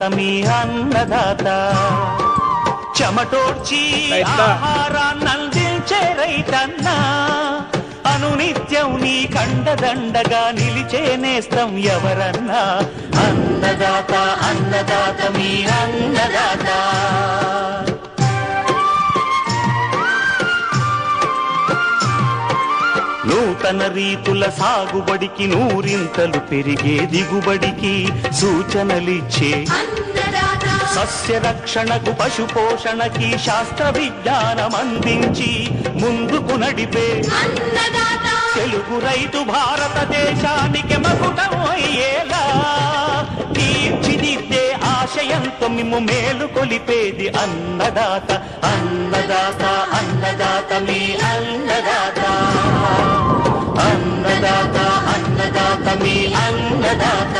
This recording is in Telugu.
మీ అన్నదాత చెమటోడ్చి ఆహారాన్నందించే రైతన్నా అనునిత్యం నీ కండదండగా నిలిచే నేస్తం ఎవరన్నా అన్నదాత అన్నదాత మీ అన్నదాత. నూతన రీతుల సాగుబడికి నూరింతలు పెరిగే దిగుబడికి సూచనలిచ్చే సస్య రక్షణకు పశు పోషణకి శాస్త్ర విజ్ఞానం అందించి ముందుకు నడిపే తెలుగు రైతు భారతదేశానికి మకుటం అయ్యేలా తీర్చిదిద్దే ఆశయంతో మిమ్ము మేలు కొలిపేది అన్నదాత అన్నదాత అన్నదాత మీ అన్నదాత అన్నదాత అన్నదాత మీ అన్నదాత.